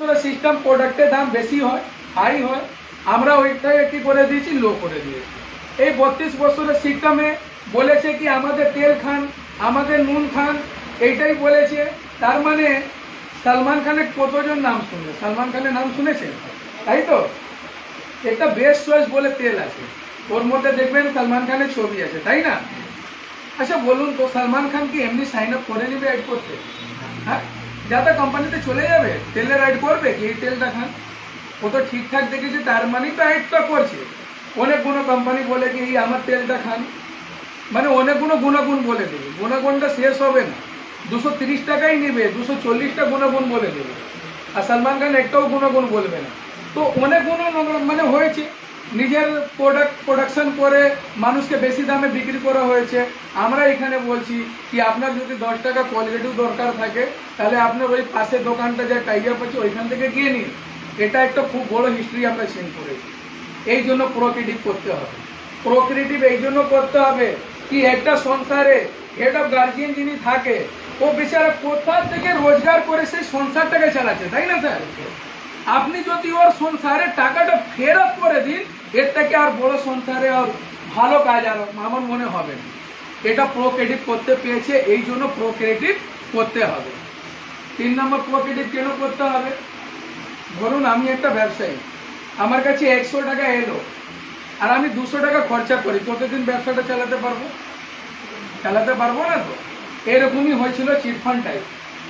বছরের সিস্টেম প্রোডাক্টের দাম বেশি হয়, হাই হয়, আমরা ওইটাই কি করে দিয়েছি, লো করে দিয়েছি। এই 32 বছরের সিস্টেমে বলেছে কি আমাদের তেল খান, আমাদের নুন খান, এইটাই বলেছে। তার মানে সালমান খানের কতজন নাম শুনবে? সালমান খানের নাম শুনেছেন, তাই তো? একটা বেস্ট চয়েস বলে তেল আছে, ওর মধ্যে দেখবেন সালমান খানের ছবি আছে, তাই না? আচ্ছা বলুন তো, সালমান খান কি এমনি সাইন আপ করে নেবে অ্যাড করতে? হ্যাঁ, যাতে কোম্পানিতে চলে যাবে তেলের অ্যাড করবে কি এই তেলটা খান? ও তো ঠিকঠাক দেখেছে, তার মানেই তো অ্যাডটা করছে। অনেক কোনো কোম্পানি বলে কি এই আমার তেলটা খান, মানে অনেকগুলো গুণাগুণ বলে দেবে, গুণাগুণটা শেষ হবে না। 230 টাকাই নেবে, 240টা গুণাগুণ বলে দেবে, আর সালমান খান একটাও গুণাগুণ বলবে না। তো অনেক গুণ মানে হয়েছে, নিজের প্রোডাকশন করে মানুষকে বেশি দামে বিক্রি করা হয়েছে। আমরা এখানে বলছি কি আপনার যদি 10 টাকা কোয়ালিটিও দরকার থাকে, তাহলে আপনার ওই পাশের দোকানটা যা টাই আপ আছে ওইখান থেকে গিয়ে নিন। এটা একটা খুব বড় হিস্ট্রি আমরা চেঞ্জ করেছি। এই জন্য প্রোক্রিয়েটিভ করতে হবে। প্রোক্রিয়েটিভ এই জন্য করতে হবে কি একটা সংসারে হেড অফ গার্জিয়ান যিনি থাকে, ও বেচারা কোথা থেকে রোজগার করে সেই সংসারটাকে চালাচ্ছে, তাই না স্যার? আপনি যদি ওর সংসারে টাকাটা ফেরত করে দিন, এর থেকে আর বড় সংসারে আর ভালো কাজ আর আমার মনে হবে না। এটা প্রোক্রিয়েটিভ করতে পেয়েছে, এই জন্য প্রোক্রিয়েটিভ করতে হবে। 3 নম্বর প্রোক্রিয়েটিভ কেন করতে হবে? ধরুন আমি একটা ব্যবসায়ী, আমার কাছে 100 টাকা এলো আর আমি 200 টাকা খরচা করি, কতদিন ব্যবসাটা চালাতে পারবো? চালাতে পারবো না তো। এরকমই হয়েছিল চিটফান্ড টাইপ।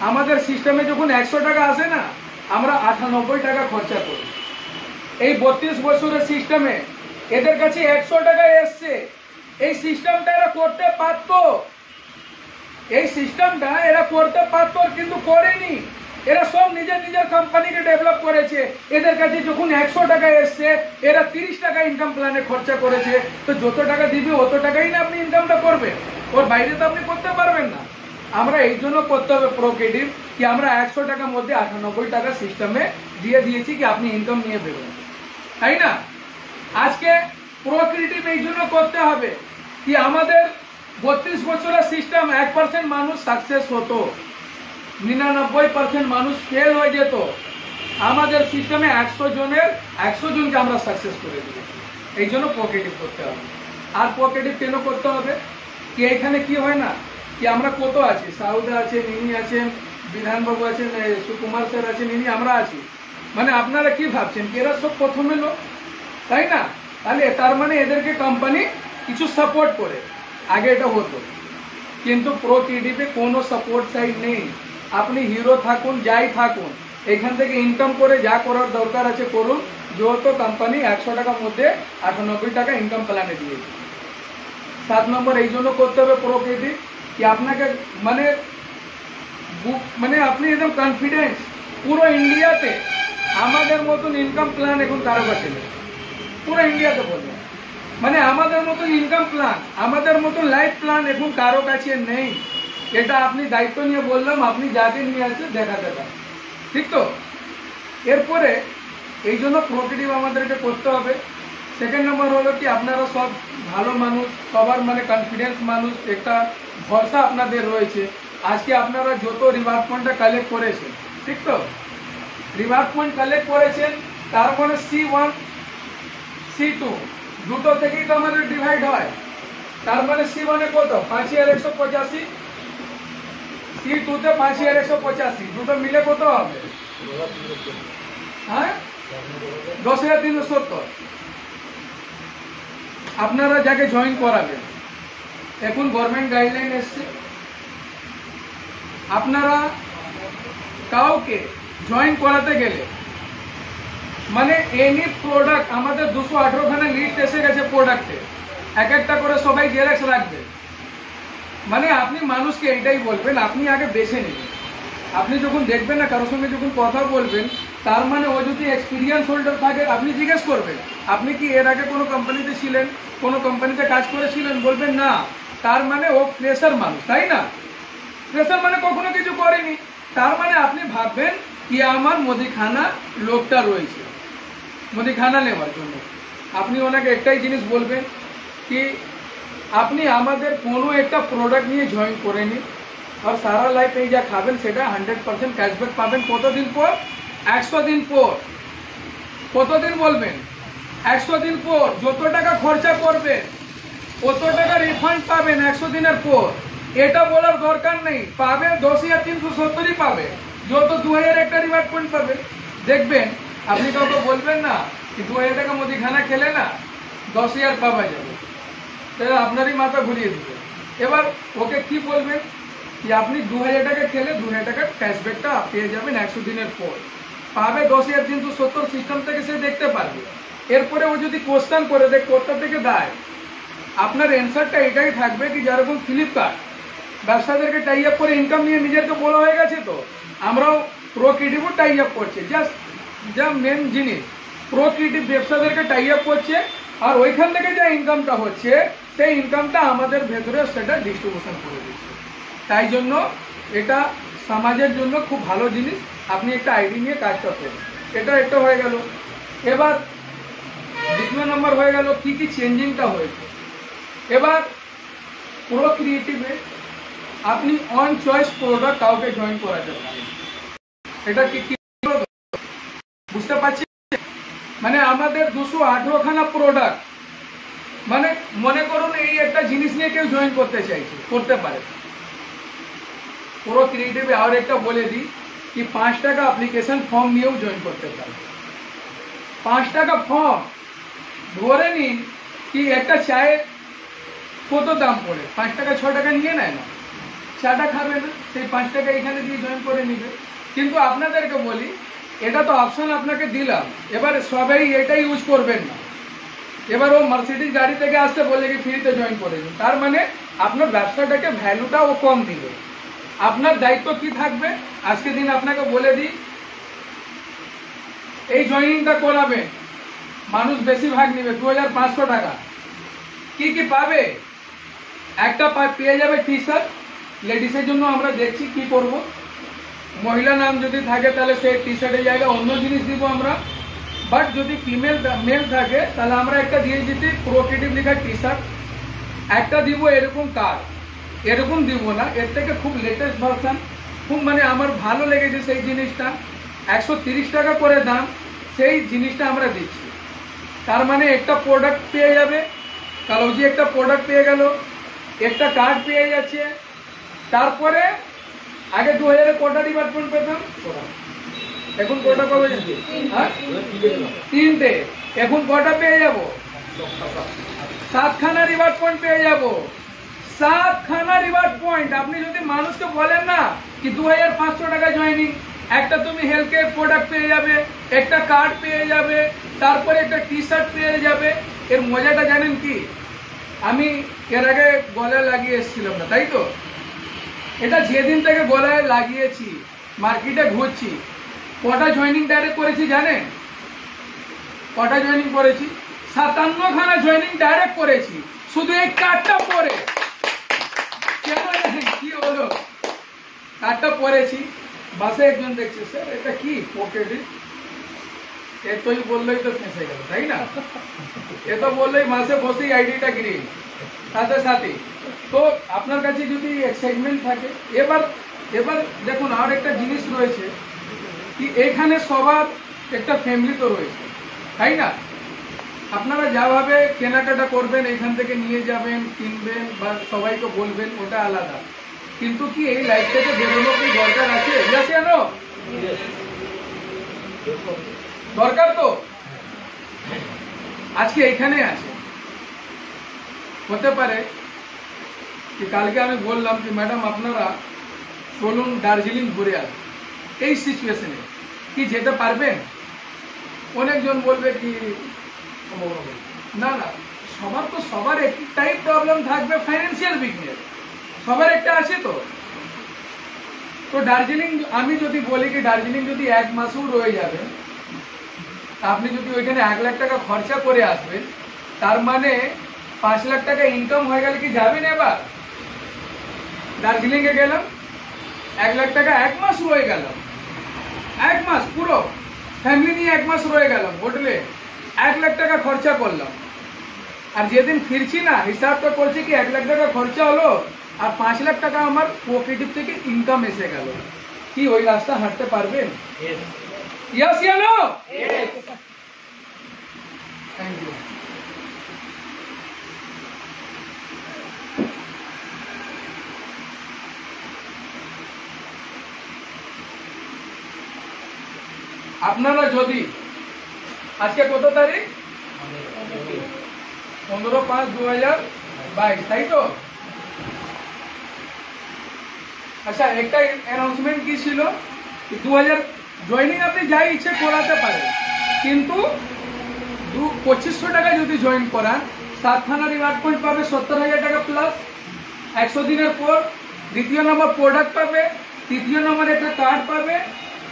আমাদের সিস্টেমে যখন 100 টাকা আসে না, আমরা 98 টাকা খরচা করি। এই 32 বছরের সিস্টেমে এদের কাছে 100 টাকা এসছে, এই সিস্টেমটা এরা করতে পারতো, এই সিস্টেমটা এরা করতে পারতো কিন্তু করেনি। এরা সব নিজের নিজের কোম্পানিকে ডেভেলপ করেছে। এদের কাছে যখন 100 টাকা এসছে, এরা 30 টাকা ইনকাম প্ল্যানে খরচা করেছে। তো যত টাকা দিবে অত টাকাই না আপনি ইনকামটা করবেন, ওর বাইরে তো আপনি করতে পারবেন না। আমরা এই জন্য করতে হবে প্রোক্রিয়েটিভ কি আমরা 100 টাকার মধ্যে 98 টাকা সিস্টেমে দিয়ে দিয়েছি কি আপনি ইনকাম নিয়ে বেরোন, তাই না? আজকে প্রোক্রিয়েটিভ এই জন্য করতে হবে কি আমাদের 32 বছরের সিস্টেম 1% মানুষ সাকসেস হতো, 99% মানুষ ফেল হয়ে যেত। আমাদের সিস্টেমে 100 জনের 100 জনকে আমরা সাকসেস করে দিয়েছি। এই জন্য প্রোক্রিয়েটিভ করতে হবে। আর প্রোক্রিয়েটিভ কেন করতে হবে কি এখানে কি হয় না কি আমরা কত আছি, সাউদা আছে, নিনি আছেন, বিধানবাবু আছেন, সুকুমার স্যার আছেন, নিনি আমরা আছি। মানে আপনারা কি ভাবছেন কি এরা সব প্রথমে লোক, তাই না? তাহলে তার মানে এদেরকে কোম্পানি কিছু সাপোর্ট করে, আগে এটা হতো। কিন্তু প্রোক্রিয়েটিভে কোনো সাপোর্ট সাইড নেই। আপনি হিরো থাকুন, যাই থাকুন, এখান থেকে ইনকাম করে যা করার দরকার আছে করুন। যেহেতু কোম্পানি 100 টাকার মধ্যে 98 টাকা ইনকাম প্ল্যানে দিয়েছে। 7 নম্বর এই জন্য করতে হবে প্রোক্রিয়েটিভ কি আপনাকে মানে আপনি একদম কনফিডেন্স পুরো ইন্ডিয়াতে আমাদের মতন ইনকাম প্ল্যান এখন কারো কাছে নেই, পুরো ইন্ডিয়াতে বলবেন। মানে আমাদের মতন ইনকাম প্ল্যান, আমাদের মতন লাইফ প্ল্যান এখন কারো কাছে নেই। এটা আপনি দায়িত্ব নিয়ে বললাম, আপনি যাকে নিয়ে আসছে দেখাতে পারেন, ঠিক তো? এরপরে এই জন্য প্রোক্রিয়েটিভ আমাদেরকে করতে হবে। সেকেন্ড নম্বর হলো কি আপনারা সব ভালো মানুষ, সবার মানে কনফিডেন্স মানুষ, একটা ভরসা আপনাদের রয়েছে। আজকে আপনারা যত রিওয়ার্ড পয়েন্টটা কালেক্ট করেছেন, ঠিক তো? রিওয়ার্ড পয়েন্ট কালেক্ট করেছেন, তার মানে C1 C2 দুটো থেকেই তো আমাদের ডিভাইড হয়। তার মানে C1 এ কত 5185, C2 তে 5185, দুটো মিলে কত হবে? হ্যাঁ 10,370। আপনারা যাকে জয়েন করাবেন, এখন গভর্নমেন্ট গাইডলাইন এসছে, আপনারা কাউকে জয়েন করাতে গেলে মানে এনি প্রোডাক্ট, আমাদের 218 খানা লিস্ট এসে গেছে প্রোডাক্টে, এক একটা করে সবাই জেরক্স রাখবে। মানে আপনি মানুষকে এইটাই বলবেন, আপনি আগে বেছে নেবেন। আপনি যখন দেখবেন না কারোর সঙ্গে যখন কথা বলবেন, তার মানে ও যদি এক্সপিরিয়েন্স হোল্ডার থাকে আপনি জিজ্ঞেস করবেন আপনি কি এর আগে কোনো কোম্পানিতে ছিলেন, কোনো কোম্পানিতে কাজ করেছিলেন? বলবেন না, তার মানে ও ফ্রেশার মানুষ, তাই না? ফ্রেশার মানে কখনো কিছু করেনি, তার মানে আপনি ভাববেন কি আমার মুদিখানা লোকটা রয়েছে মুদিখানা নেওয়ার জন্য। আপনি ওনাকে একটাই জিনিস বলবেন কি আপনি আমাদের কোনো একটা প্রোডাক্ট নিয়ে জয়েন করে নিন, আর সারা লাইফ এই যা খাবেন সেটা 100% ক্যাশব্যাক পাবেন। কতদিন পর? 100 দিন পর। কতদিন বলবেন? 100 দিন পর যত টাকা খরচা করবেন কত টাকা রিফান্ড পাবেন 100 দিনের পর, এটা বলার দরকার নেই। পাবে 10,370ই পাবে, যত 2000 একটা রিওয়ার্ড পয়েন্ট পাবে। দেখবেন আপনি কাউকে বলবেন না কি 2000 টাকা মুদিখানা খেলে না 10,000 পাওয়া যাবে, তাহলে আপনারই মাথা ঘুরিয়ে দিবে। এবার ওকে কি বলবেন কি আপনি 2000 টাকা খেলে 2000 টাকার ক্যাশব্যাকটা পেয়ে যাবেন 100 দিনের পর, পাবে 10,370 সিস্টেম থেকে সে দেখতে পারবে। এরপরে ও যদি কোশ্চেন করে দেখ কোথা থেকে দেয়, আপনার অ্যান্সারটা এটাই থাকবে কি যেরকম ফ্লিপকার্ট ব্যবসাদারকে টাই আপ করে ইনকাম নিয়ে নিজেরকে বড় হয়ে গেছে, তো আমরাও প্রো ক্রিয়েটিভও টাই আপ করছে। জাস্ট যা মেন জিনিস প্রো ক্রিয়েটিভ ব্যবসাদারকে টাই আপ করছে, আর ওইখান থেকে যা ইনকামটা হচ্ছে সেই ইনকামটা আমাদের ভেতরে সেটা ডিস্ট্রিবিউশন করে দিচ্ছে। তাই জন্য এটা সমাজের জন্য খুব ভালো জিনিস, আপনি একটা আইডি নিয়ে কাজটা করুন। এটা একটা হয়ে গেল। এবার দ্বিতীয় নম্বর হয়ে গেল কি কি চেঞ্জিংটা হয়েছে। এবার প্রো ক্রিয়েটিভে আপনি অন চয়েস প্রোডাক্ট কাউকে জয়েন করাতে পারেন। এটা কি বুঝতে পারছি? মানে আমাদের 218খানা প্রোডাক্ট, মানে মনে করুন এই একটা জিনিস নিয়ে কেউ জয়েন করতে চাইছে, করতে পারে। প্রো ক্রিয়েটিভে আর একটা বলে দিই কি 5 টাকা অ্যাপ্লিকেশন ফর্ম নিয়েও জয়েন করতে পারে। 5 টাকা ফর্ম, ধরে নিন কি একটা চায়ের কত দাম পড়ে, 5 টাকা 6 টাকা নিয়ে নেয় না, চাটা খাবে না, সেই 5 টাকা এখানে দিয়ে জয়েন করে নিবে। কিন্তু আপনাদেরকে বলি এটা তো অপশন আপনাকে দিলাম, এবার সবাই এটা ইউজ করবেন না। এবার ও মার্সিডিজ গাড়ি থেকে আসতে বলে কি ফ্রিতে জয়েন করে দিন, তার মানে আপনার ব্যবসাটাকে ভ্যালুটা ও কম দিবে। আপনার দায়িত্ব কি থাকবে আজকে দিন আপনাকে বলে দিই, এই জয়েনিংটা করাবেন, মানুষ বেশিরভাগ নিবে 2500 টাকা। কি কি পাবে? একটা পেয়ে যাবে টি শার্ট, লেডিসের জন্য আমরা দেখছি কি করব, মহিলা নাম যদি থাকে তাহলে সেই টি শার্টের জায়গায় অন্য জিনিস দিব আমরা, বাট যদি ফিমেল মেল থাকে তাহলে আমরা একটা দিয়ে দিতে প্রো ক্রিয়েটিভ লেখা টি শার্ট, একটা দিব এরকম কার্ড, এরকম দিব না, এর থেকে খুব লেটেস্ট ভার্সন, খুব মানে আমার ভালো লেগেছে সেই জিনিসটা, 130 টাকা করে দাম, সেই জিনিসটা আমরা দিচ্ছি। তার মানে একটা প্রোডাক্ট পেয়ে যাবে, কালোজি একটা প্রোডাক্ট পেয়ে গেল, একটা কার্ড পেয়ে যাচ্ছে। তারপরে আগে 2000 কটা ডিপার্টমেন্ট পেতাম, এখন কটা পাবে? হ্যাঁ 3টে। এখন কটা পেয়ে যাব? 7খানা রিওয়ার্ড পয়েন্ট পেয়ে যাব। 7খানা রিওয়ার্ড পয়েন্ট। আপনি যদি মানুষকে বলেন না কি 2500 টাকা জয়েনিং, একটা তুমি হেলথ কেয়ার প্রোডাক্ট পেয়ে যাবে, একটা কার্ড পেয়ে যাবে, তারপরে একটা টি শার্ট পেয়ে যাবে। এর মজাটা জানেন কি? আমি এর আগে গলায় লাগিয়ে এসেছিলাম না, তাই তো? এটা যেদিন থেকে গলায় লাগিয়েছি মার্কেটে ঘুরছি, কটা জয়েনিং ডাইরেক্ট করেছি জানেন? কটা জয়েনিং করেছি? 57খানা জয়েনিং ডাইরেক্ট করেছি, শুধু এই কার্ডটা পরে। কেন জানেন কি হলো? কার্ডটা পরেছি, বাসে একজন দেখছে স্যার এটা কি পকেটে, এ তো বললেই তো ফেঁসে গেল, তাই না? এ তো বললেই মাসে বসেই আইডিটা গ্রিন সাথে সাথে। তো আপনার কাছে যদি এক্সাইটমেন্ট থাকে, এবার দেখুন আর একটা জিনিস রয়েছে কি এখানে সবার একটা ফ্যামিলি তো রয়েছে, তাই না? আপনারা যাভাবে কেনাকাটা করবেন এখান থেকে নিয়ে যাবেন, কিনবেন বা সবাইকে বলবেন, ওটা আলাদা। কিন্তু কি এই লাইফ থেকে বেরোনো কি দরকার আছে? দরকার তো আজকে এইখানে আছে। হতে পারে কি কালকে আমি বললাম কি ম্যাডাম আপনারা চলুন দার্জিলিং ঘুরে আসুন, এই সিচুয়েশনে কি যেতে পারবেন? অনেকজন বলবে কি না না, সবার একটাই প্রবলেম থাকবে, ফাইন্যান্সিয়াল উইকনেস সবার একটা আছে। তো দার্জিলিং আমি যদি বলি কি দার্জিলিং যদি 1 মাসও রয়ে যাবে, আপনি যদি ওইখানে 1 লাখ টাকা খরচা করে আসবেন, তার মানে 5 লাখ টাকা ইনকাম হয়ে গেলে কি যাবেন? এবার দার্জিলিং এ গেলাম, 1 লাখ টাকা 1 মাস রয়ে গেলাম, 1 মাস পুরো ফ্যামিলি নিয়ে 1 মাস রয়ে গেলাম হোটেলে, 1 লাখ টাকা খরচা করলাম। আর যেদিন ফিরছি না হিসাবটা করছি কি 1 লাখ টাকা খরচা হলো আর 5 লাখ টাকা আমার পকেট থেকে ইনকাম এসে গেল। কি ওই রাস্তা হাঁটতে পারবেন? Yes or no? Thank you. আপনারা যদি আজকে কত তারিখ 15/5/2022 তাই তো আচ্ছা একটা অ্যানাউন্সমেন্ট কি ছিল 2000 জয়েনিং আপনি যাই ইচ্ছে করাতে পারেন কিন্তু 2500 টাকা যদি জয়েন করান 7 থানা রিওয়ার্ড পয়েন্ট পাবে 70,000 টাকা প্লাস 100 দিনের পর দ্বিতীয় নম্বর প্রোডাক্ট পাবে তৃতীয় নম্বর একটা কার্ড পাবে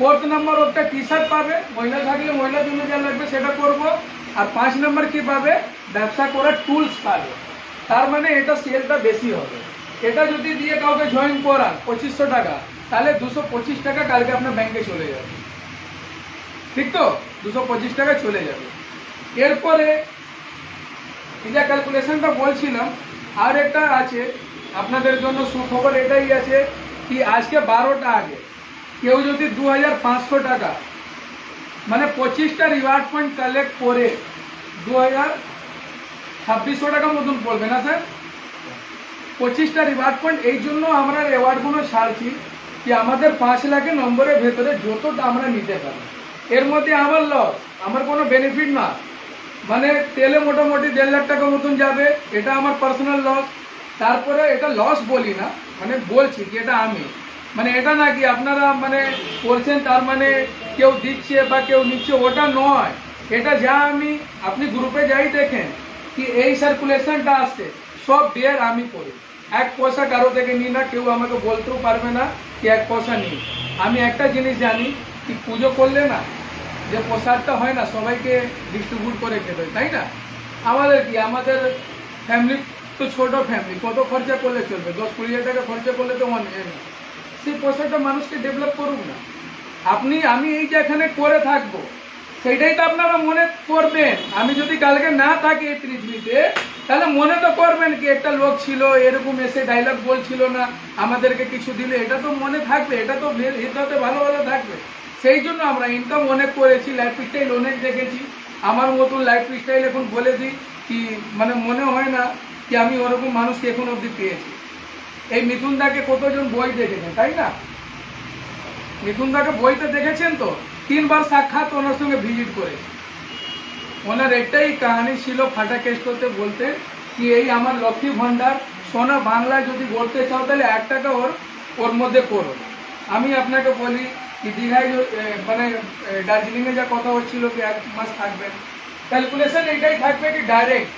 फोर्थ नंबर একটা টি শার্ট পাবে মহিলা থাকলে মহিলা জন্য যা লাগবে সেটা করব আর 5 নম্বর কি পাবে ব্যবসা করার টুলস পাবে তার মানে এটা সেলটা বেশি হবে এটা যদি দিয়ে কাউকে জয়েন করান 2500 টাকা তাহলে 225 টাকা কালকে আপনার ব্যাংকে চলে যাবে ঠিক তো 225 টাকা চলে যাবে এরপরে এই যে ক্যালকুলেশনটা বলছিলাম আর একটা আছে আপনাদের জন্য সুখবর এটাই আছে কি আজকে 12টা আগে কেউ যদি 2500 টাকা মানে 25টা রিওয়ার্ড পয়েন্ট কালেক্ট করে 2600 টাকা মতন পড়বে না স্যার 25টা রিওয়ার্ড পয়েন্ট এই জন্য আমরা রিওয়ার্ডগুলো ছাড়ছি কি আমাদের 5 লাখের নম্বরের ভেতরে যতটা আমরা নিতে পারি এর মধ্যে আমার লস আমার কোনো বেনিফিট না মানে তেলে মোটামুটি 1.5 লাখ টাকা মতন যাবে এটা আমার পার্সোনাল লস তারপরে এটা লস বলি না মানে বলছি কি এটা আমি মানে এটা না কি আপনারা মানে করছেন তার মানে কেউ দিচ্ছে বা কেউ নিচ্ছে ওটা নয় এটা যা আমি আপনি গ্রুপে যাই দেখেন কি এই সার্কুলেশনটা আসছে সব বিয়ার আমি করি 1 পয়সা কারো থেকে নিই না কেউ আমাকে বলতেও পারবে না কি 1 পয়সা নিই আমি একটা জিনিস জানি কি পুজো করলে না যে প্রসাদটা হয় না সবাইকে ডিস্ট্রিবিউট করে খেতে তাই না আমাদের কি আমাদের ফ্যামিলি তো ছোট ফ্যামিলি কত খরচা করলে চলবে 10-20 টাকা খরচা করলে তো অনেক সেই পয়সাটা মানুষকে ডেভেলপ করুক না আপনি আমি এই যে এখানে করে থাকবো সেটাই তো আপনারা মনে করবেন আমি যদি কালকে না থাকি এই পৃথিবীতে তাহলে মনে তো করবেন কি একটা লোক ছিল এরকম এসে ডায়লগ বলছিল না আমাদেরকে কিছু দিলে এটা তো মনে থাকবে এটা তো হৃদয়তে ভালো ভালো থাকবে সেই জন্য আমরা ইনকাম অনেক করেছি লাইফস্টাইল অনেক দেখেছি আমার মতন লাইফস্টাইল এখন বলে দিই কি মানে মনে হয় না কি আমি ওরকম মানুষকে এখন অবধি পেয়েছি এই মিথুন দাকে কতজন বই দেখেছেন তাই না মিথুন দাকে বইতে দেখেছেন তো 3 বার সাক্ষাৎ ওনার সঙ্গে ভিজিট করেছি ওনার একটাই কাহিনী ছিল ফাটা কেষ্টতে বলতে কি এই আমার লক্ষ্মী ভান্ডার সোনা বাংলায় যদি গড়তে চাও তাহলে 1 টাকা ওর মধ্যে করো আমি আপনাকে বলি কি দীঘায় মানে দার্জিলিংয়ে যা কথা হচ্ছিল কি 1 মাস থাকবেন ক্যালকুলেশন এইটাই থাকবে কি ডাইরেক্ট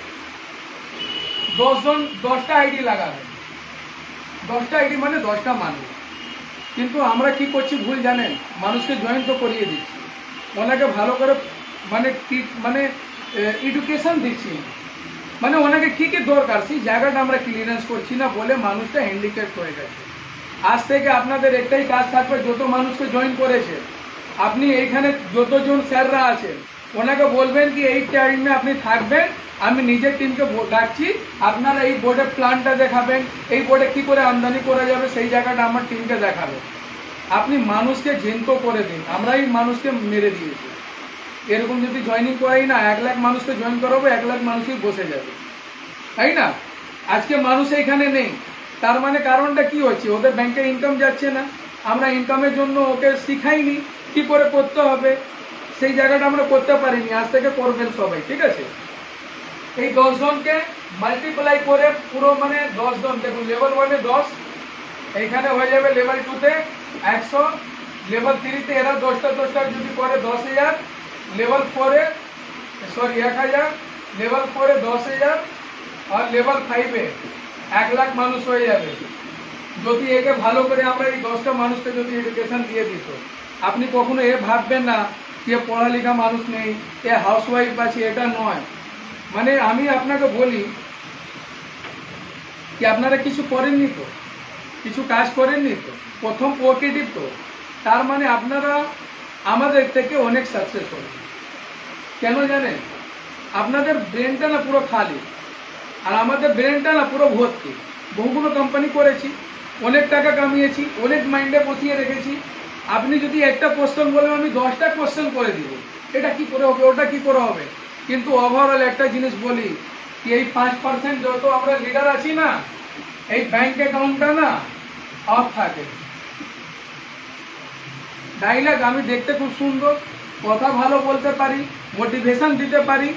10টা আইডি লাগাবেন 10টা আইডি মানে 10টা মানুষ কিন্তু আমরা কি করছি ভুল জানেন মানুষকে জয়েন তো করিয়ে দিচ্ছি ওনাকে ভালো করে মানে মানে এডুকেশন দিচ্ছি মানে ওনাকে কি কি দরকার সেই জায়গাটা আমরা ক্লিয়ারেন্স করছি না বলে মানুষটা হ্যান্ডিক্যাপ্ট হয়ে গেছে আজ থেকে আপনাদের একটাই কাজ থাকবে যত মানুষকে জয়েন করেছে আপনি এইখানে যতজন স্যাররা আছেন ওনাকে বলবেন কি এই টাইমে আপনি থাকবেন আমি নিজের টিমকে ডাকছি আপনারা এই বোর্ডের প্ল্যানটা দেখাবেন এই বোর্ডে কি করে আমদানি করা যাবে সেই জায়গাটা আমার টিমকে দেখাবে আপনি মানুষকে জ্যান্ত করে দিন আমরাই মানুষকে মেরে দিয়েছি এরকম যদি জয়েনিং করাই না 1 লাখ মানুষকে জয়েন করাবো 1 লাখ মানুষই বসে যাবে তাই না আজকে মানুষ এখানে নেই তার মানে কারণটা কি হচ্ছে ওদের ব্যাংকে ইনকাম যাচ্ছে না আমরা ইনকামের জন্য ওকে শিখাইনি কি করে করতে হবে সেই জায়গাটা আমরা করতে পারিনি আজ থেকে করবেন সবাই ঠিক আছে এই 10 জনকে মাল্টিপ্লাই করে পুরো মানে 10 জন দেখুন লেভেল 1 এ 10 এইখানে হয়ে যাবে লেভেল 2 তে 100 লেভেল 3 তে এরা 10টা যদি করে 10,000 লেভেল 4 এ সরি 1000 লেভেল 4 এ 10,000 আর লেভেল 5 এ 1 লাখ মানুষ হয়ে যাবে যদি একে ভালো করে আমরা এই 10টা মানুষকে যদি এডুকেশন দিয়ে দিত আপনি কখনো এ ভাববেন না যে পড়ালেখা মানুষ নেই এ হাউসওয়াইফ আছে এটা নয় মানে আমি আপনাকে বলি কি আপনারা কিছু করেননি তো কিছু কাজ করেননি তো প্রথম পজিটিভ তো তার মানে আপনারা আমাদের থেকে অনেক সাকসেস হবে কেন জানেন আপনাদের ব্রেনটা না পুরো খালি আর আমাদের ব্রেনটা না পুরো ভর্তি বহুগুলো কোম্পানি করেছি অনেক টাকা কামিয়েছি অনেক মাইন্ডে বসিয়ে রেখেছি আপনি যদি একটা কোশ্চেন বলেন আমি 10টা কোশ্চেন করে দিব, এটা কি করে হবে, ওটা কি করে হবে। কিন্তু ওভারঅল একটা জিনিস বলি কি এই 5% যত আমরা লিডার আছি না, এই ব্যাংক অ্যাকাউন্টটা না অফ থাকে। ডাইলগ আমি দেখতে খুব সুন্দর, কথা ভালো বলতে পারি, মোটিভেশন দিতে পারি,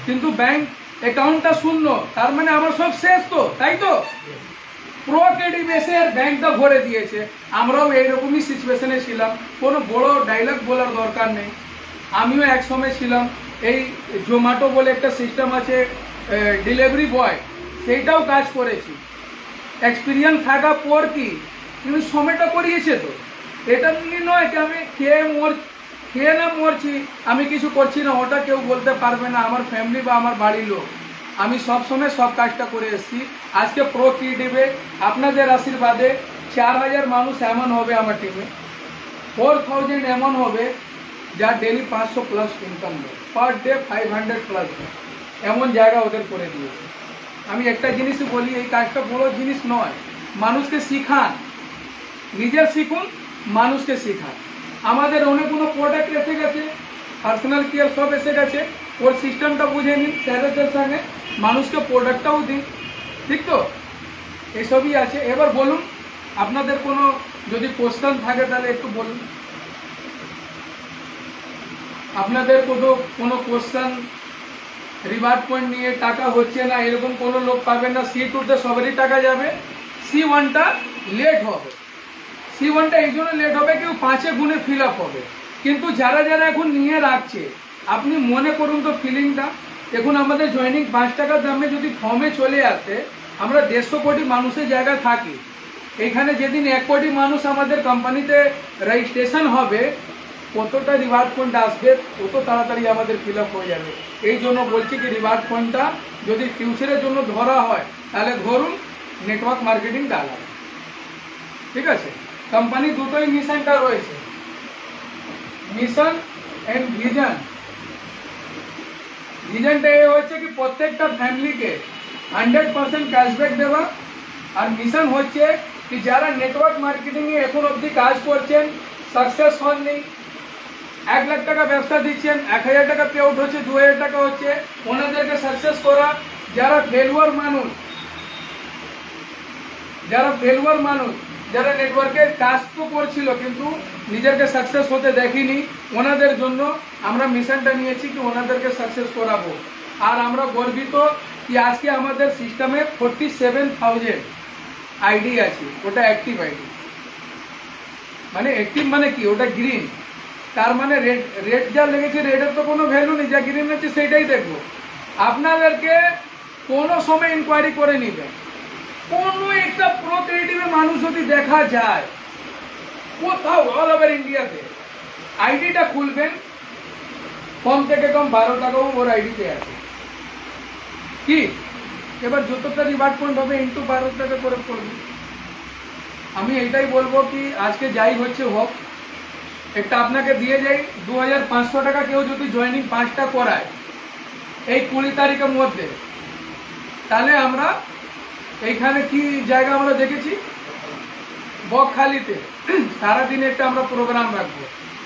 কিন্তু ব্যাংক অ্যাকাউন্টটা শূন্য, তার মানে আমার সব শেষ তো, তাই তো। প্রোকেটিভ এসে ব্যাংকটা ভরে দিয়েছে। আমরাও এইরকমই সিচুয়েশনে ছিলাম, কোনো বড় ডায়লগ বলার দরকার নেই। আমিও এক সময় ছিলাম, এই জোম্যাটো বলে একটা সিস্টেম আছে ডেলিভারি বয়, সেইটাও কাজ করেছি। এক্সপিরিয়েন্স থাকার পর কি কিন্তু সময়টা করিয়েছে তো, এটা নয় কি আমি খেয়ে না মরছি, আমি কিছু করছি না, ওটা কেউ বলতে পারবে না। আমার ফ্যামিলি বা আমার বাড়ির লোক, আমি সব সময় সব কাজটা করে এসেছি। আজকে প্রোক্রিয়েটিভে আপনাদের আশীর্বাদে 4000 মানুষ এমন হবে আমার টিমে, 4000 এমন হবে যার ডেলি 500+ ইনকাম হবে, পার ডে 500+ এমন জায়গা ওদের করে দিয়েছে। আমি একটা জিনিসই বলি, এই কাজটা বড় জিনিস নয়, মানুষকে শিখান, নিজে শিখুন, মানুষকে শিখান। আমাদের অনেক কোনো প্রোডাক্ট এসে গেছে, পার্সোনাল কেয়ার সব এসে গেছে, ওর সিস্টেমটা বুঝে নিন, স্যারেদের সঙ্গে মানুষকে প্রোডাক্টটাও দিন, ঠিক তো। এসবই আছে। এবার বলুন আপনাদের কোনো যদি কোশ্চেন থাকে তাহলে একটু বলুন। আপনাদের কোনো কোশ্চেন, রিওয়ার্ড পয়েন্ট নিয়ে টাকা হচ্ছে না এরকম কোনো লোক পাবেন না। C2তে সবারই টাকা যাবে, C1টা লেট হবে। C1টা এই জন্য লেট হবে, কেউ 5 গুণে ফিল আপ হবে। কিন্তু যারা যারা এখন নিয়ে রাখছে, আপনি মনে করুন তো ফিলিংটা, এখন আমাদের জয়েনিং 5 টাকার দামে যদি ফর্মে চলে আসে, আমরা 150 কোটি মানুষের জায়গায় থাকি, এখানে যেদিন 1 কোটি মানুষ আমাদের কোম্পানিতে রেজিস্ট্রেশন হবে, কতটা রিওয়ার্ড পয়েন্ট আসবে, কত তাড়াতাড়ি আমাদের ফিল আপ হয়ে যাবে। এই জন্য বলছি কি রিওয়ার্ড পয়েন্টটা যদি ফিউচারের জন্য ধরা হয়, তাহলে ধরুন নেটওয়ার্ক মার্কেটিং ডালা, ঠিক আছে। কোম্পানি দুটোই মিশনটা রয়েছে, মিশন এন্ড ভিজন। ভিজনটা এই হচ্ছে কি প্রত্যেকটা ফ্যামিলিকে 100% ক্যাশব্যাক দেওয়া, আর মিশন হচ্ছে কি যারা নেটওয়ার্ক মার্কেটিং এ এখন অবধি কাজ করছেন, সাকসেস হননি, 1 লাখ টাকা ব্যবসা দিচ্ছেন, 1000 টাকা পে আউট হচ্ছে, 2000 টাকা হচ্ছে, ওনাদেরকে সাকসেস করা। যারা ফেলুয়ার মানুষ, যারা নেটওয়ার্কের কাজ তো করছিল কিন্তু নিজেরকে সাকসেস হতে দেখিনি, ওনাদের জন্য আমরা মিশনটা নিয়েছি কি ওনাদেরকে সাকসেস করাবো। আর আমরা গর্বিত কি আজকে আমাদের সিস্টেমে 47,000 আইডি আছে, ওটা অ্যাক্টিভ আইডি। মানে অ্যাক্টিভ মানে কি, ওটা গ্রিন, তার মানে রেড যা লেগেছে, রেডের তো কোনো ভ্যালু নেই, যা গ্রিন আছে সেটাই দেখবো। আপনাদেরকে কোনো সময় ইনকোয়ারি করে নিবেন, কোনো একটা প্রোক্রিয়েটিভে মানুষ যদি দেখা যায় কোথাও অল ওভার ইন্ডিয়াতে, আইডিটা খুলবেন, কম থেকে কম 12 টাকাও ওর আইডিতে আছে কি। এবার যতটা রিওয়ার্ড পয়েন্ট হবে ইন্টু 12 টাকা করে করবে। আমি এইটাই বলবো কি আজকে যাই হচ্ছে হোক, একটা আপনাকে দিয়ে যাই 2500 টাকা, কেউ যদি জয়েনিং 5টা করায় এই 20 তারিখের মধ্যে, তাহলে আমরা এইখানে কি জায়গা আমরা দেখেছি, বকখালিতে সারাদিনে একটা আমরা প্রোগ্রাম রাখবো।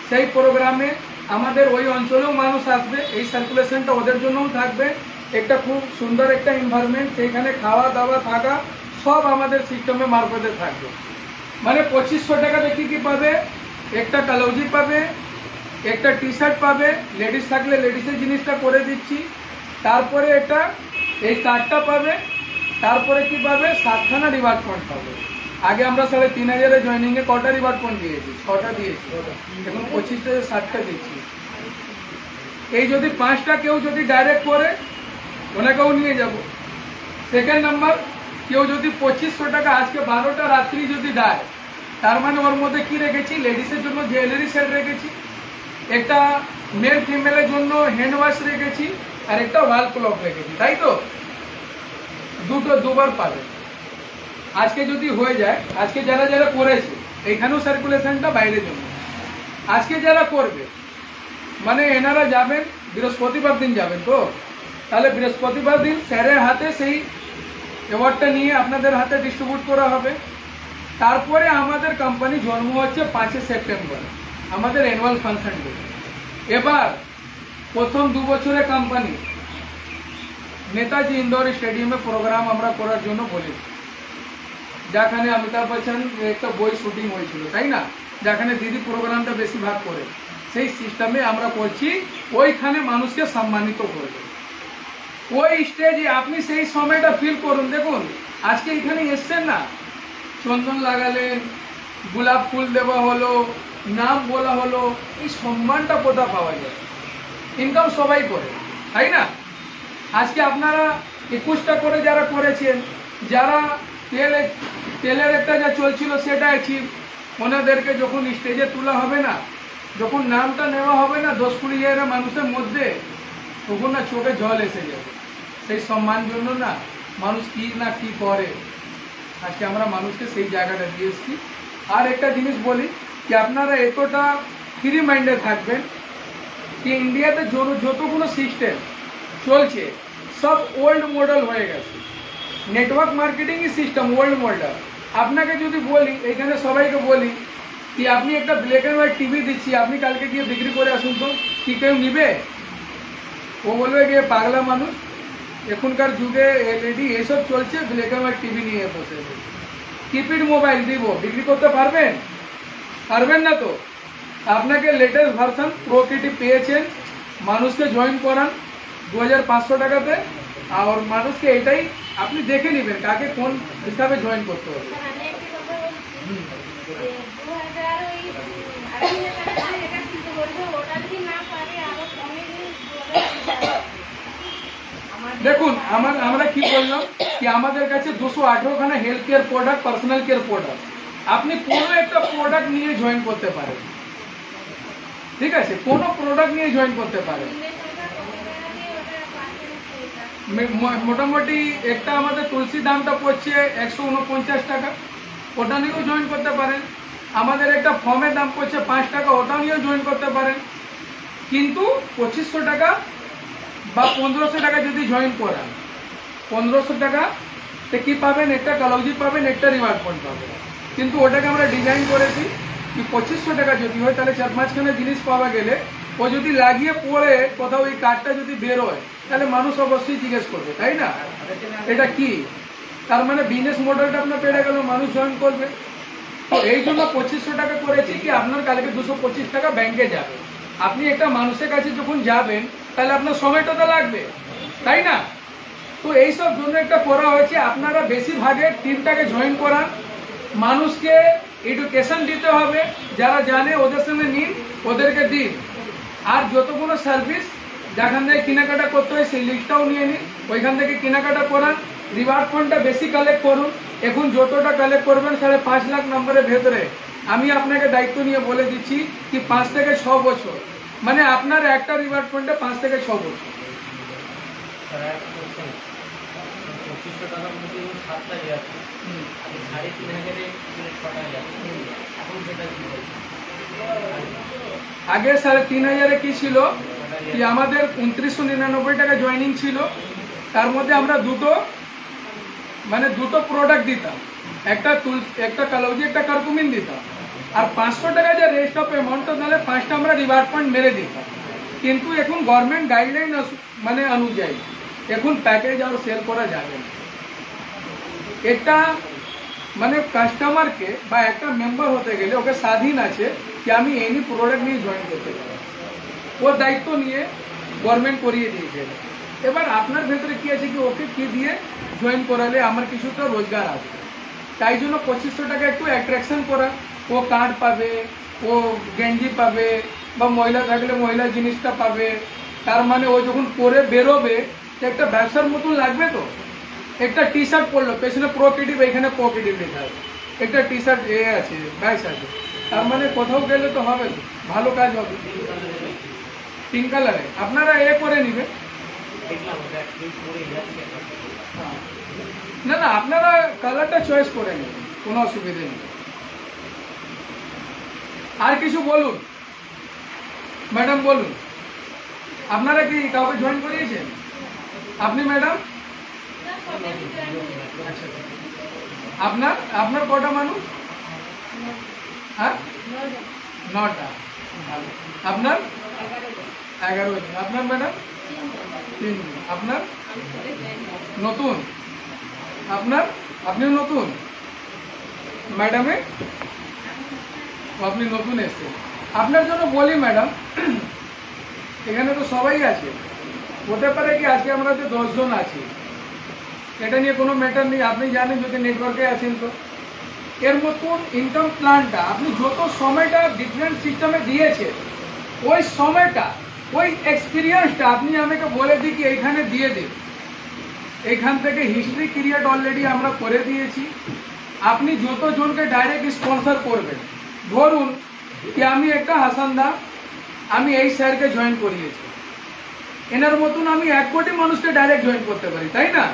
সেই প্রোগ্রামে আমাদের ওই অঞ্চলেও মানুষ আসবে, এই সার্কুলেশনটা ওদের জন্যও থাকবে। একটা খুব সুন্দর একটা এনভায়রনমেন্ট, সেইখানে খাওয়া দাওয়া থাকা সব আমাদের সিস্টেমে মারফতে থাকবে। মানে 2500 টাকাতে কি পাবে, একটা কালৌজি পাবে, একটা টি-শার্ট পাবে, লেডিস থাকলে লেডিসের জিনিসটা করে দিচ্ছি, তারপরে এটা এই কার্ডটা পাবে, তারপরে কি পাবে 7খানা রিওয়ার্ড পয়েন্ট পাবে। আগে আমরা 3500 জয়েনিং এ কটা রিওয়ার্ড পয়েন্ট দিয়েছি, 6টা দিয়েছি, এখন 25 থেকে 60টা দিচ্ছি। এই যদি 5টা কেউ যদি ডাইরেক্ট করে ওনাকেও নিয়ে যাব। সেকেন্ড নাম্বার, কেউ যদি 2500 টাকা আজকে 12টা রাত্রি যদি দেয়, তার মানে ওর মধ্যে কি রেখেছি, লেডিসের জন্য জুয়েলারি সেট রেখেছি, একটা মেল ফিমেলের জন্য হ্যান্ড ওয়াশ রেখেছি, আর একটা ওয়াল ক্লক রেখেছি, তাই তো। দুবার পাবে। আজকে যদি হয়ে যায়, আজকে যারা যারা করেছে এইখানেও সার্কুলেশনটা বাইরে জন্য, আজকে যারা করবে মানে এনারা যাবেন বৃহস্পতিবার দিন যাবেন তো, তাহলে বৃহস্পতিবার দিন স্যারের হাতে সেই অ্যাওয়ার্ডটা নিয়ে আপনাদের হাতে ডিস্ট্রিবিউট করা হবে। তারপরে আমাদের কোম্পানি জন্ম হচ্ছে 5 সেপ্টেম্বর, আমাদের অ্যানুয়াল ফাংশন ডে। এবার প্রথম 2 বছরে কোম্পানি নেতাজি ইন্দোর স্টেডিয়ামে প্রোগ্রাম আমরা করার জন্য বলেছি, যেখানে অমিতাভ বচ্চন একটা বই শুটিং হয়েছিল, তাই না, যেখানে দিদি প্রোগ্রামটা বেশিরভাগ করে, সেই সিস্টেমে আমরা করছি। ওইখানে মানুষকে সম্মানিত করবে, ওই স্টেজে আপনি সেই সময়টা ফিল করুন। দেখুন আজকে এখানে এসছেন না, চন্দন লাগালেন, গোলাপ ফুল দেওয়া হলো, নাম বলা হলো, এই সম্মানটা কোথা পাওয়া যায়? ইনকাম সবাই করে, তাই না? আজকে আপনারা 21টা করে যারা করেছেন, যারা তেলের একটা যা চলছিল সেটা অ্যাচিভ, ওনাদেরকে যখন স্টেজে তোলা হবে না, যখন নামটা নেওয়া হবে না 10-20 মানুষের মধ্যে, তখন না চোখে জল এসে যাবে। সেই সম্মান জন্য না মানুষ কি না কি করে, আজকে আমরা মানুষকে সেই জায়গাটা দিয়ে এসেছি। আর একটা জিনিস বলি যে আপনারা এতটা ফ্রি মাইন্ডে থাকবেন कि ইন্ডিয়াতে যতগুলো সিস্টেম চলছে সব ওল্ড মডেল হয়ে গেছে। নেটওয়ার্ক মার্কেটিংই সিস্টেম ওল্ড মডেল। আপনাকে যদি বলি, এখানে সবাইকে বলি कि আপনি একটা ব্ল্যাক অ্যান্ড হোয়াইট টিভি দিচ্ছি, আপনি কালকে গিয়ে বিক্রি করে আসুন, তো কি কেউ নিবে? ও বলবে যে পাগলা মানুষ, এখনকার যুগে এলইডি এসব চলছে, ব্ল্যাক অ্যান্ড হোয়াইট টিভি নিয়ে বসে কিপ্যাড মোবাইল দিব, বিক্রি করতে পারবেন? পারবেন না। তো আপনাকে লেটেস্ট ভার্সন প্রো কিটি পেয়েছেন, মানুষকে জয়েন করান 2500 টাকাতে, আর মানুষকে এটাই আপনি দেখে নেবেন কাকে কোন হিসাবে জয়েন করতে হবে। দেখুন আমরা কি বললাম कि আমাদের কাছে 218 খানা health care product, personal care product, আপনি কোনো একটা প্রোডাক্ট নিয়ে জয়েন করতে পারেন, ঠিক আছে? কোনো প্রোডাক্ট নিয়ে জয়েন করতে পারেন। মোটামুটি একটা আমাদের তুলসী দামটা পড়ছে 149 টাকা, ওটা নিয়েও জয়েন করতে পারেন। আমাদের একটা ফর্মের দাম পড়ছে 5 টাকা, ওটা নিয়েও জয়েন করতে পারেন। কিন্তু 2500 টাকা বা 1500 টাকা যদি জয়েন করান, 1500 টাকাতে কি পাবেন? একটা কালৌজি পাবেন, একটা রিওয়ার্ড পয়েন্ট পাবেন। কিন্তু ওটাকে আমরা ডিজাইন করেছি कि 2500 টাকা যদি হয় তাহলে 4-5খানা জিনিস পাওয়া গেলে ও যদি লাগিয়ে পড়ে কোথাও ওই কার্ডটা যদি বের হয় তাহলে মানুষ অবশ্যই জিজ্ঞেস করবে, তাই না, এটা কি? তার মানে বিজনেস মডেলটা আপনার বেড়ে গেল, মানুষ জয়েন করবে। তো এই জন্য 2500 টাকা করেছি কি আপনার কালকে 225 টাকা ব্যাংকে যাবে। আপনি একটা মানুষের কাছে যখন যাবেন তাহলে আপনার সময়টা তো লাগবে, তাই না? তো এইসব জন্য একটা করা হয়েছে। আপনারা বেশিরভাগের টিমটাকে জয়েন করান, মানুষকে এডুকেশন দিতে হবে, যারা জানে ওদের সঙ্গে নিন, ওদেরকে দিন। আর যতগুলো সার্ভিস যেখান থেকে কেনাকাটা করতে হয় সেই লিস্টটাও নিয়ে নিন, ওইখান থেকে কেনাকাটা করান। রিওয়ার্ড পয়েন্টটা বেশি কালেক্ট করুন। এখন যতটা কালেক্ট করবেন 5.5 লাখ নম্বরের ভেতরে, আমি আপনাকে দায়িত্ব নিয়ে বলে দিচ্ছি কি 5 থেকে 6 বছর, মানে আপনার একটা রিওয়ার্ড পয়েন্টে 5 থেকে 6 বছর। 2500 টাকার মধ্যে 7টা যাচ্ছে, আগে 3500 6টা যাচ্ছে, এখন সেটা কি বলছে? আগে 3500 কি ছিল কি আমাদের 2999 টাকা জয়েনিং ছিল, তার মধ্যে আমরা দুটো প্রোডাক্ট দিতাম, একটা কালৌজি একটা কার্কুমিন দিতাম, আর 500 টাকা যে রেস্ট অফ অ্যামাউন্টটা তাহলে 5টা আমরা রিওয়ার্ড পয়েন্ট মেরে দিতাম। কিন্তু এখন গভর্নমেন্ট গাইডলাইন মানে অনুযায়ী এখন প্যাকেজ আর সেল করা যাবে না। এটা মানে কাস্টমারকে বা একটা মেম্বার হতে গেলে ওকে স্বাধীন আছে कि আমি এনি প্রোডাক্ট নিয়ে জয়েন করতে পারি, ওর দায়িত্ব নিয়ে গভর্নমেন্ট করিয়ে দিয়েছে। এবার আপনার ভেতরে কি আছে কি ওকে কি দিয়ে জয়েন করালে আমার কিছুটা রোজগার আসবে, তাই জন্য 2500 টাকা একটু অ্যাট্রাকশন করা। ও কার্ড পাবে, ও গেঞ্জি পাবে, বা মহিলা থাকলে মহিলা জিনিসটা পাবে। তার মানে ও যখন পরে বেরোবে একটা ব্যবসার মতন লাগবে। তো একটা টি শার্ট পরলো, পেছনে প্রোকিটিভ, এখানে প্রোকিটিভ লেখা আছে, একটা টি শার্ট এ আছে ব্যাস আছে, তার মানে কোথাও গেলে তো হবে, তো ভালো কাজ হবে। পিঙ্ক কালারে আপনারা এ করে নিবে, না না আপনারা কালারটা চয়েস করে নেবেন, কোনো অসুবিধা নেই। আর কিছু বলুন ম্যাডাম, বলুন আপনারা কি কাউকে জয়েন করিয়েছেন? আপনি ম্যাডাম আপনার কটা মানুষ? হ্যাঁ 9টা। ভালো। আপনার 11 জন। আপনার ম্যাডাম 3 জন। আপনার নতুন? আপনার আপনিও নতুন? ম্যাডামে আপনি নতুন এসেছেন। আপনার জন্য বলি ম্যাডাম, এখানে তো সবাই আছে, হতে পারে কি আজকে আমরা যে 10 জন আছি, এটা নিয়ে কোনো ম্যাটার নেই। আপনি জানেন যদি নেটওয়ার্কে আছেন তো এর মতন ইনকাম প্ল্যানটা আপনি যত সময়টা ডিফারেন্ট সিস্টেমে দিয়েছে, ওই সময়টা ওই এক্সপিরিয়েন্সটা আপনি আমাকে বলে দিই কি এইখানে দিয়ে দিন। এইখান থেকে হিস্ট্রি ক্রিয়েট অলরেডি আমরা করে দিয়েছি। আপনি যতজনকে ডাইরেক্ট স্পন্সর করবেন, ধরুন কি আমি একটা হাসান দা, আমি এই স্যারকে জয়েন করিয়েছি, এনার মতন আমি 1 কোটি মানুষকে ডাইরেক্ট জয়েন করতে পারি, তাই না?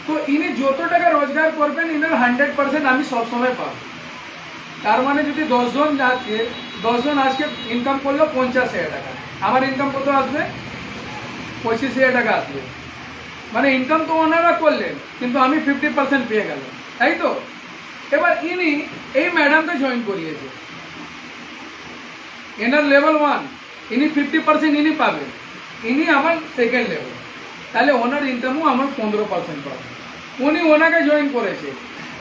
তো ইনি যত টাকা রোজগার করবেন ইনার 100% আমি সবসময় পাবো। তার মানে যদি 10 জন যাচ্ছে, 10 জন আজকে ইনকাম করলো 50,000 টাকা, আমার ইনকাম কত আসবে? 25,000 টাকা আসবে। মানে ইনকাম তো ওনারা করলেন কিন্তু আমি 50% পেয়ে গেলাম, তাই তো? এবার ইনি এই ম্যাডামকে জয়েন করিয়েছে, এনার লেভেল 1, ইনি 50% ইনি পাবেন, ইনি আমার সেকেন্ড লেভেল, তাহলে ওনার ইনকামও আমার 15% পাবে। উনি ওনাকে জয়েন করেছে,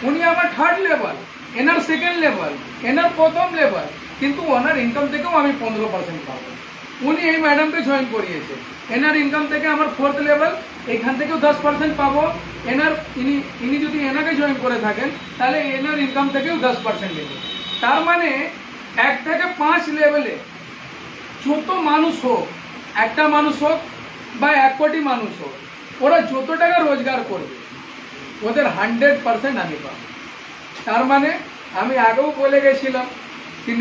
উনি আমার থার্ড লেভেল, এনার সেকেন্ড লেভেল, এনার প্রথম লেভেল, কিন্তু ওনার ইনকাম থেকেও আমি 15% পাবো। উনি এই ম্যাডামকে জয়েন করিয়েছে, এনার ইনকাম থেকে আমার ফোর্থ লেভেল, এখান থেকেও 10% পাবো। ইনি যদি এনাকে জয়েন করে থাকেন তাহলে এনার ইনকাম থেকেও 10% নেবে। তার মানে 1 থেকে 5 লেভেলে যত মানুষ হোক, একটা মানুষ হোক বা 1 কোটি মানুষ হোক, ওরা যত টাকা রোজগার করবে ওদের 100% আমি পাবো। তার মানে আমি আগেও বলে গেছিলাম কি